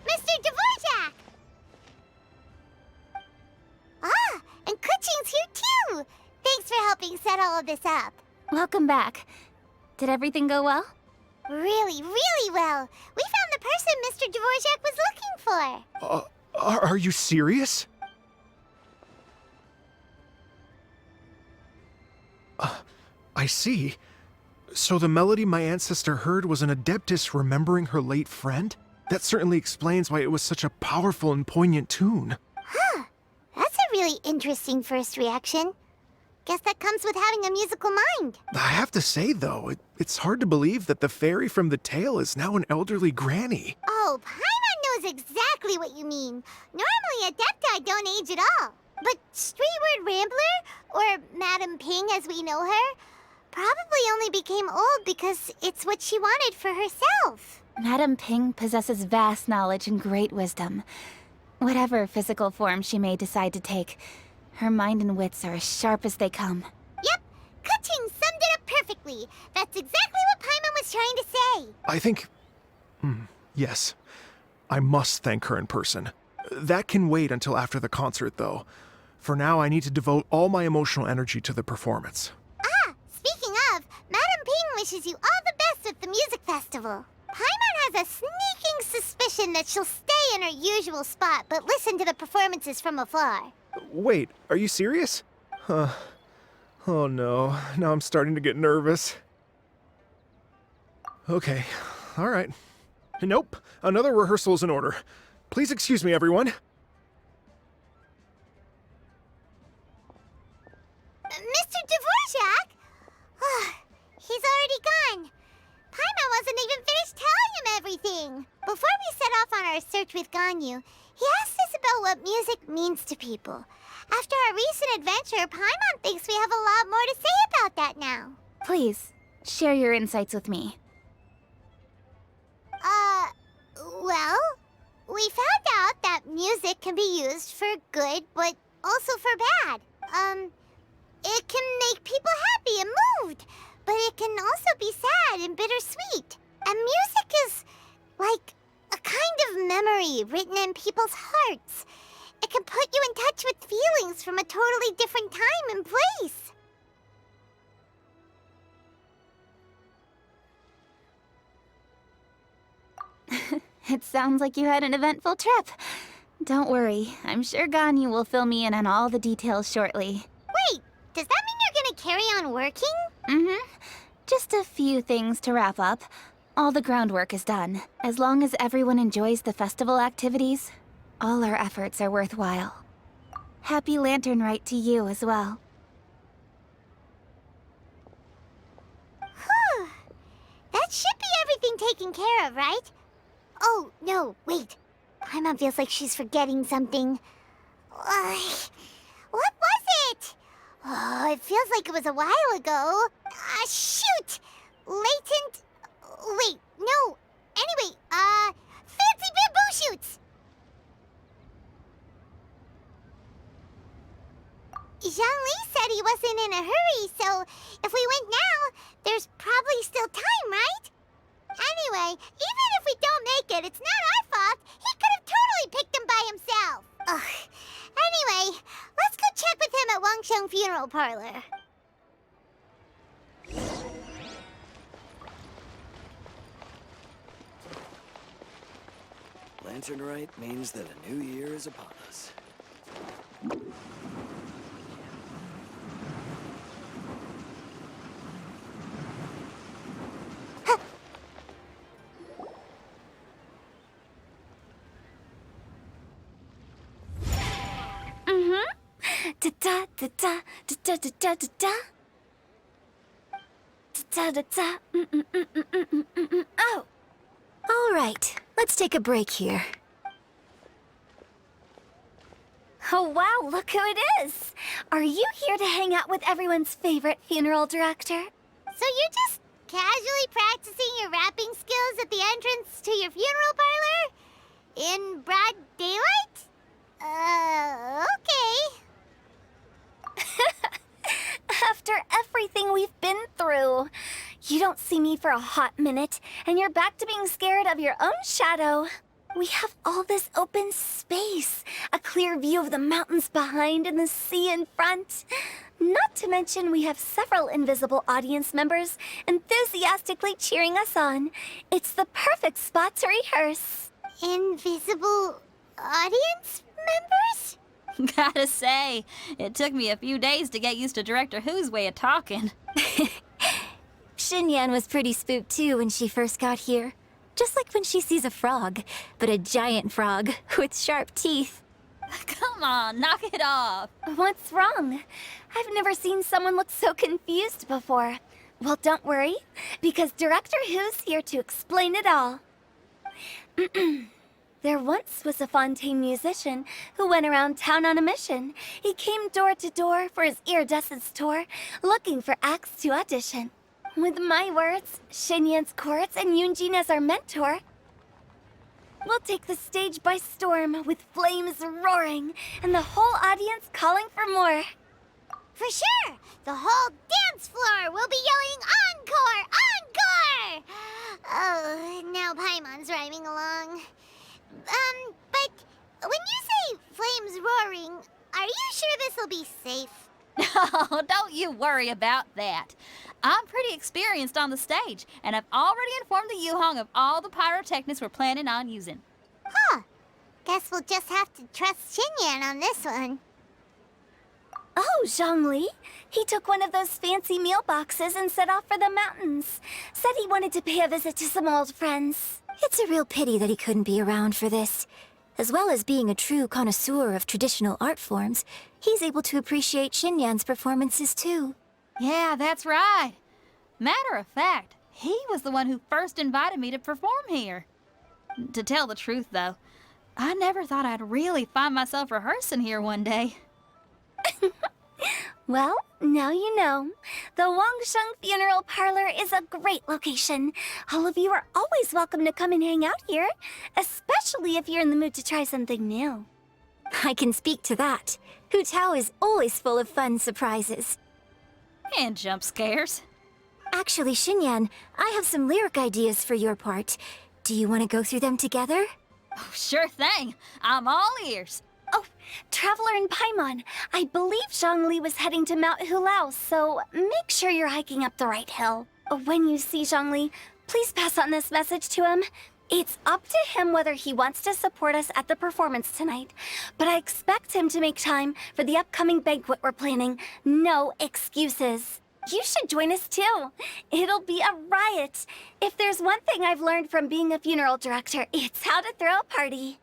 Mr. Dvorak! Ah, and Kuching's here too! Thanks for helping set all of this up. Welcome back. Did everything go well? Really, really well. We found the person Mr. Dvorak was looking for. Are you serious? I see. So the melody my ancestor heard was an adeptus remembering her late friend? That certainly explains why it was such a powerful and poignant tune. Huh. That's a really interesting first reaction. Guess that comes with having a musical mind. I have to say, though, it's hard to believe that the fairy from the tale is now an elderly granny. Oh, Paimon knows exactly what you mean. Normally, Adepti don't age at all. But Streetward Rambler, or Madam Ping as we know her, probably only became old because it's what she wanted for herself. Madam Ping possesses vast knowledge and great wisdom. Whatever physical form she may decide to take, her mind and wits are as sharp as they come. Yep, Kuching summed it up perfectly. That's exactly what Paimon was trying to say. I think... yes. I must thank her in person. That can wait until after the concert, though. For now, I need to devote all my emotional energy to the performance. Ah, speaking of, Madam Ping wishes you all the best with the music festival. Paimon has a sneaking suspicion that she'll stay in her usual spot, but listen to the performances from afar. Wait, are you serious? Oh no, now I'm starting to get nervous. Okay, alright. Nope, another rehearsal is in order. Please excuse me, everyone. Mr. Dvorak? He's already gone. Paimon wasn't even finished telling him everything. Before we set off on our search with Ganyu, he asked us about what music means to people. After our recent adventure, Paimon thinks we have a lot more to say about that now. Please, share your insights with me. Well, we found out that music can be used for good, but also for bad. It can make people happy and moved, but it can also be sad and bittersweet. And music is like a kind of memory written in people's hearts. It can put you in touch with feelings from a totally different time and place. It sounds like you had an eventful trip. Don't worry, I'm sure Ganyu will fill me in on all the details shortly. Wait, does that mean you're gonna carry on working? Mm-hmm. Just a few things to wrap up. All the groundwork is done. As long as everyone enjoys the festival activities, all our efforts are worthwhile. Happy Lantern Rite to you as well. Whew. That should be everything taken care of, right? Oh, no, wait. Paimon feels like she's forgetting something. What was it? Oh, it feels like it was a while ago. Shoot! Latent... Wait, no. Anyway, fancy bamboo shoots! Zhangli said he wasn't in a hurry, so if we went now, there's probably still time, right? Anyway, even if we don't make it, it's not our fault. He could have totally picked them by himself. Ugh. Anyway, let's go check with him at Wangsheng Funeral Parlor. Lantern Rite means that a new year is upon us. Da da da da da da da da da. Da da da. Oh. All right. Let's take a break here. Oh wow, look who it is! Are you here to hang out with everyone's favorite funeral director? So you're just casually practicing your rapping skills at the entrance to your funeral parlor? In broad daylight? Okay. After everything we've been through, you don't see me for a hot minute, and you're back to being scared of your own shadow. We have all this open space, a clear view of the mountains behind and the sea in front. Not to mention we have several invisible audience members enthusiastically cheering us on. It's the perfect spot to rehearse. Invisible audience members? Gotta say, it took me a few days to get used to Director Who's way of talking. Xinyan was pretty spooked too when she first got here. Just like when she sees a frog, but a giant frog with sharp teeth. Come on, knock it off. What's wrong? I've never seen someone look so confused before. Well, don't worry, because Director Who's here to explain it all. There once was a Fontaine musician who went around town on a mission. He came door to door for his iridescence tour, looking for acts to audition. With my words, Xinyan's chorus, and Yunjin as our mentor, we'll take the stage by storm with flames roaring and the whole audience calling for more. For sure! The whole dance floor will be yelling encore! Encore! Oh, now Paimon's rhyming along. But when you say flames roaring, are you sure this'll be safe? Oh, don't you worry about that. I'm pretty experienced on the stage, and I've already informed the Avwng of all the pyrotechnics we're planning on using. Huh. Guess we'll just have to trust Xinyan on this one. Oh, Zhongli. He took one of those fancy meal boxes and set off for the mountains. Said he wanted to pay a visit to some old friends. It's a real pity that he couldn't be around for this. As well as being a true connoisseur of traditional art forms, he's able to appreciate Xinyan's performances too. Yeah, that's right. Matter of fact, he was the one who first invited me to perform here. To tell the truth, though, I never thought I'd really find myself rehearsing here one day. Well, now you know. The Wangsheng Funeral Parlor is a great location. All of you are always welcome to come and hang out here, especially if you're in the mood to try something new. I can speak to that. Hu Tao is always full of fun surprises. And jump scares. Actually, Xinyan, I have some lyric ideas for your part. Do you want to go through them together? Oh, sure thing. I'm all ears. Oh, Traveler in Paimon, I believe Zhongli was heading to Mount Hulao, so make sure you're hiking up the right hill. When you see Zhongli, please pass on this message to him. It's up to him whether he wants to support us at the performance tonight, but I expect him to make time for the upcoming banquet we're planning. No excuses. You should join us too. It'll be a riot. If there's one thing I've learned from being a funeral director, it's how to throw a party.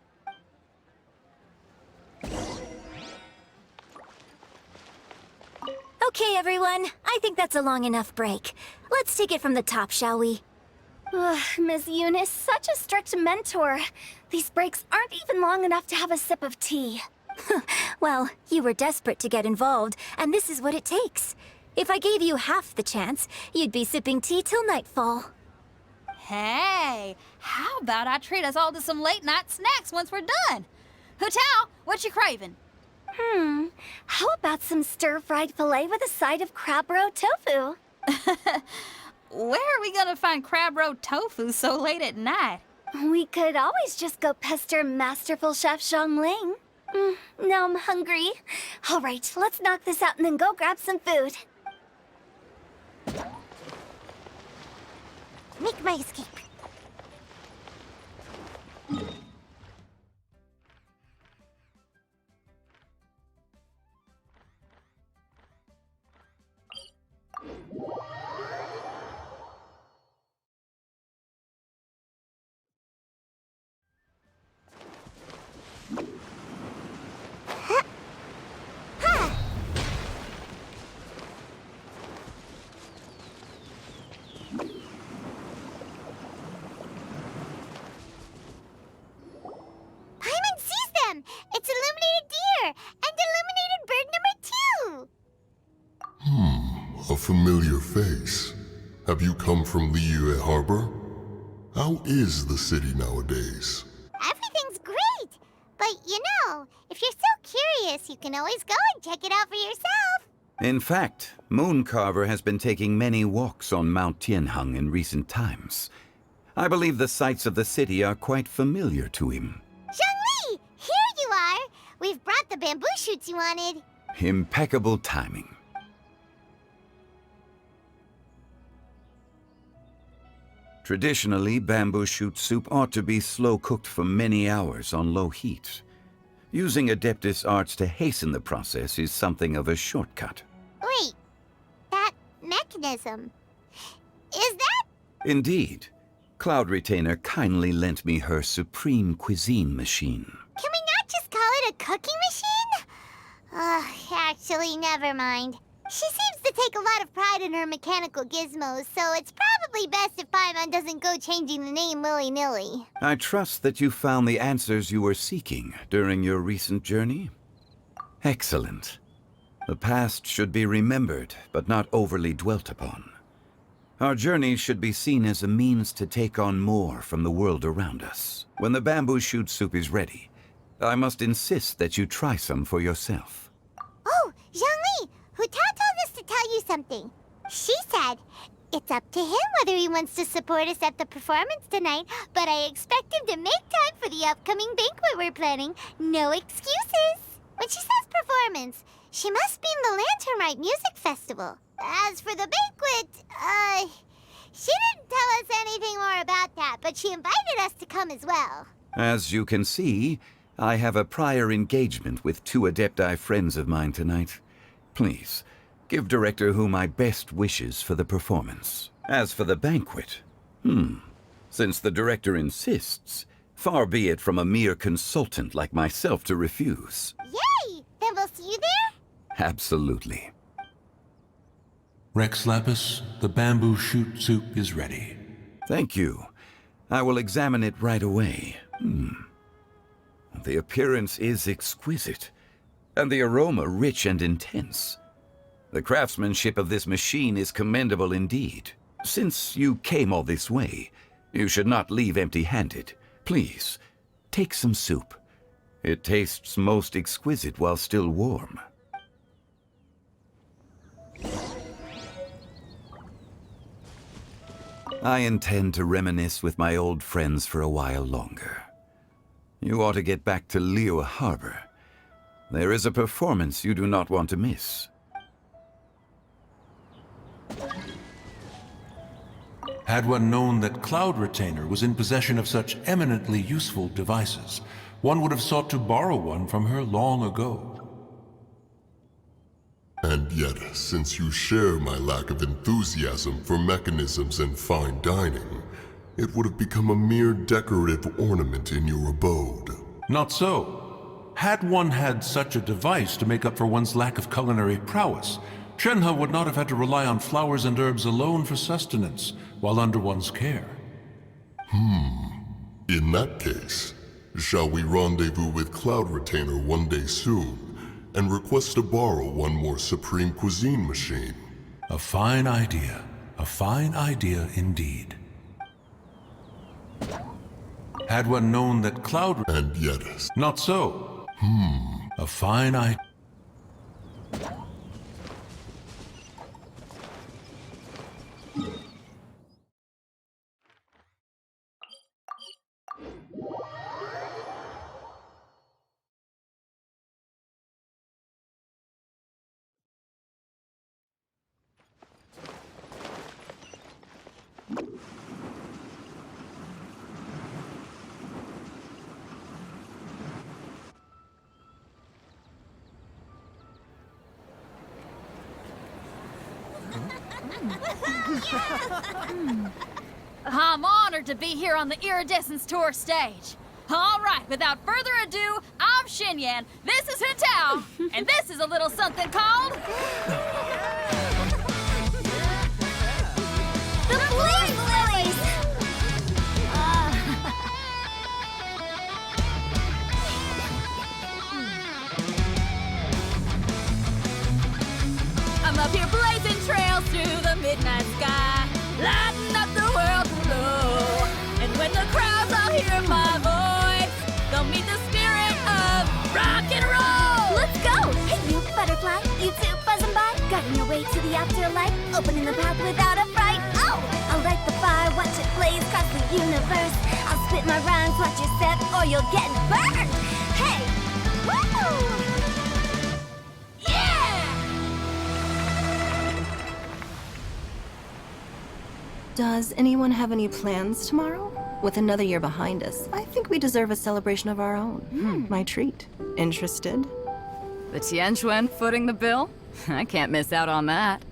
Okay, everyone. I think that's a long enough break. Let's take it from the top, shall we? Ugh, Ms. Eunice, such a strict mentor. These breaks aren't even long enough to have a sip of tea. Well, you were desperate to get involved, and this is what it takes. If I gave you half the chance, you'd be sipping tea till nightfall. Hey, how about I treat us all to some late-night snacks once we're done? Hu Tao, what you craving? How about some stir-fried filet with a side of crab roe tofu? Where are we gonna find crab roe tofu so late at night? We could always just go pester Masterful Chef Zhongling. Now I'm hungry. All right, let's knock this out and then go grab some food. Make my escape. It's illuminated deer and illuminated bird number 2. A familiar face. Have you come from Liyue Harbor? How is the city nowadays? Everything's great. But you know, if you're so curious, you can always go and check it out for yourself. In fact, Mooncarver has been taking many walks on Mount Tianheng in recent times. I believe the sights of the city are quite familiar to him. Zhongli, here you are. We've brought the bamboo shoots you wanted. Impeccable timing. Traditionally, bamboo shoot soup ought to be slow-cooked for many hours on low heat. Using Adeptus arts to hasten the process is something of a shortcut. Wait, that mechanism, is that? Indeed. Cloud Retainer kindly lent me her supreme cuisine machine. Can we not just call it a cooking machine? Actually, never mind. She seems to take a lot of pride in her mechanical gizmos, so it's probably best if Paimon doesn't go changing the name willy-nilly. I trust that you found the answers you were seeking during your recent journey. Excellent. The past should be remembered, but not overly dwelt upon. Our journey should be seen as a means to take on more from the world around us. When the bamboo shoot soup is ready, I must insist that you try some for yourself. Oh, Zhongli! Hu Tao told us to tell you something. She said, it's up to him whether he wants to support us at the performance tonight, but I expect him to make time for the upcoming banquet we're planning. No excuses. When she says performance, she must mean the Lantern Rite Music Festival. As for the banquet, she didn't tell us anything more about that, but she invited us to come as well. As you can see, I have a prior engagement with 2 Adepti friends of mine tonight. Please, give Director Hu my best wishes for the performance. As for the banquet, since the Director insists, far be it from a mere consultant like myself to refuse. Yay! Then we'll see you there? Absolutely. Rex Lapis, the bamboo shoot soup is ready. Thank you. I will examine it right away. The appearance is exquisite, and the aroma rich and intense. The craftsmanship of this machine is commendable indeed. Since you came all this way, you should not leave empty-handed. Please, take some soup. It tastes most exquisite while still warm. I intend to reminisce with my old friends for a while longer. You ought to get back to Liyue Harbor. There is a performance you do not want to miss. Had one known that Cloud Retainer was in possession of such eminently useful devices, one would have sought to borrow one from her long ago. And yet, since you share my lack of enthusiasm for mechanisms and fine dining, it would have become a mere decorative ornament in your abode. Not so. Had one had such a device to make up for one's lack of culinary prowess, Shenhe would not have had to rely on flowers and herbs alone for sustenance, while under one's care. In that case, shall we rendezvous with Cloud Retainer one day soon, and request to borrow one more Supreme Cuisine machine? A fine idea. A fine idea indeed. Had one known that Cloud... And yet... Not so. A fine idea. I'm honored to be here on the Iridescence Tour stage. All right, without further ado, I'm Xinyan, this is Hintao, and this is a little something called... The Blaze Lilies! I'm up here blazing trails through the midnight sky, lighting up the world below. And when the crowds all hear my voice, they'll meet the spirit of rock and roll. Let's go! Hey, you butterfly, you too buzzing by, guiding your way to the afterlife, opening the path without a fright. Oh! I'll light the fire, watch it blaze across the universe. I'll spit my rhymes, watch your step, or you'll get burned. Hey! Woo! Does anyone have any plans tomorrow? With another year behind us, I think we deserve a celebration of our own. My treat. Interested? The Tianquan footing the bill? I can't miss out on that.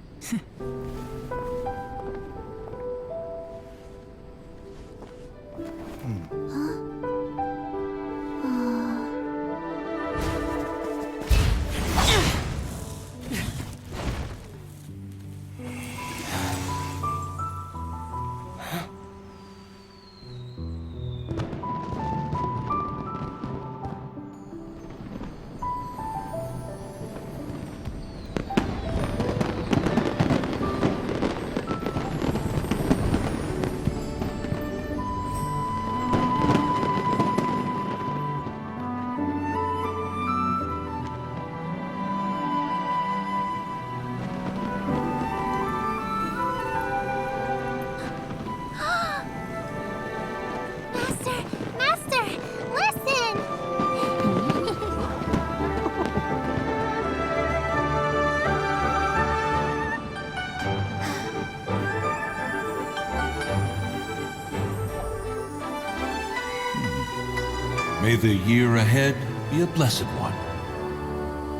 May the year ahead be a blessed one.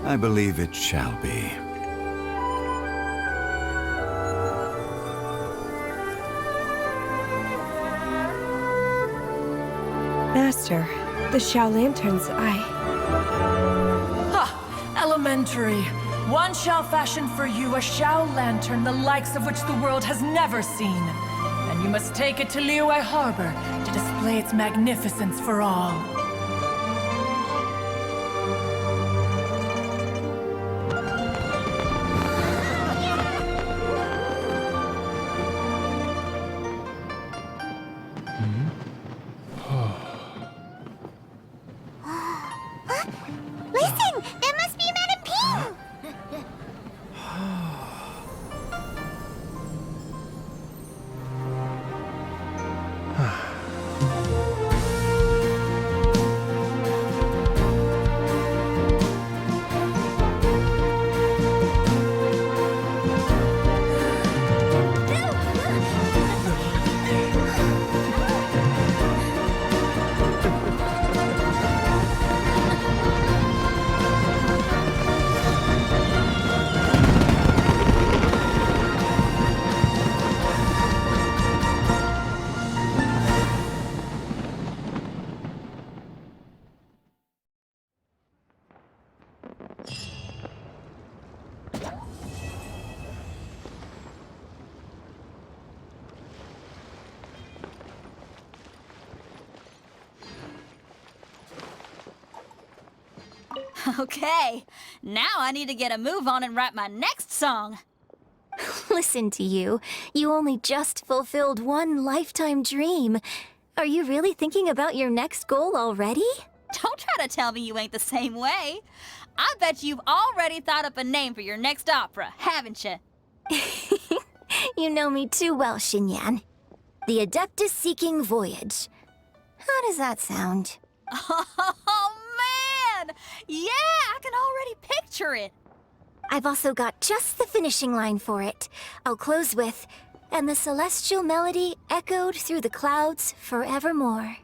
I believe it shall be. Master, the Xiao lanterns, Ha! Elementary. One shall fashion for you a Xiao lantern the likes of which the world has never seen. And you must take it to Liyue Harbor to display its magnificence for all. Listen! That must be Madame Ping! Okay, now I need to get a move on and write my next song. Listen to you. You only just fulfilled one lifetime dream. Are you really thinking about your next goal already? Don't try to tell me you ain't the same way. I bet you've already thought up a name for your next opera, haven't you? You know me too well, Xinyan. The Adeptus-Seeking Voyage. How does that sound? Oh, man! Yeah, I can already picture it. I've also got just the finishing line for it. I'll close with, "And the celestial melody echoed through the clouds forevermore."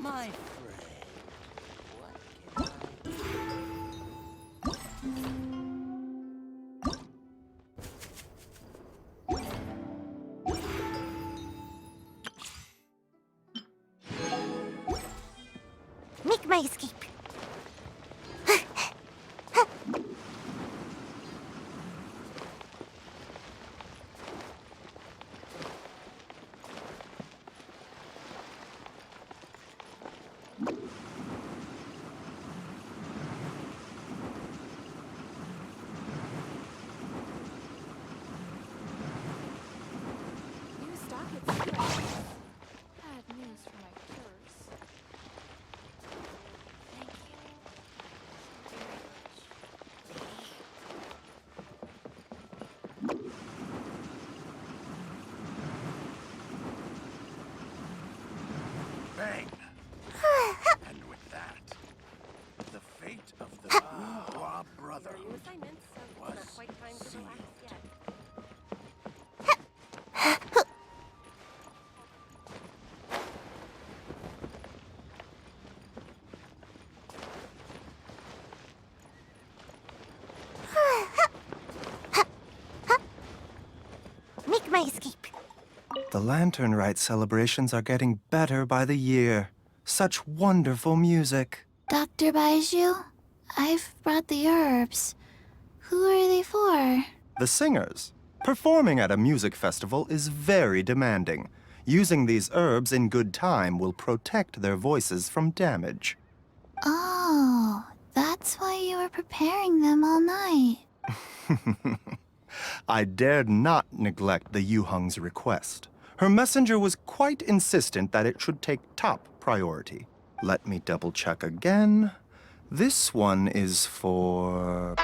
My friend, what can Make my escape. Bang! And with that, the fate of the Bourgeois Brotherhood was sealed. Make my escape. The Lantern Rite celebrations are getting better by the year. Such wonderful music. Dr. Baiju, I've brought the herbs. Who are they for? The singers. Performing at a music festival is very demanding. Using these herbs in good time will protect their voices from damage. Oh, that's why you were preparing them all night. I dared not neglect the Yuheng's request. Her messenger was quite insistent that it should take top priority. Let me double check again. This one is for...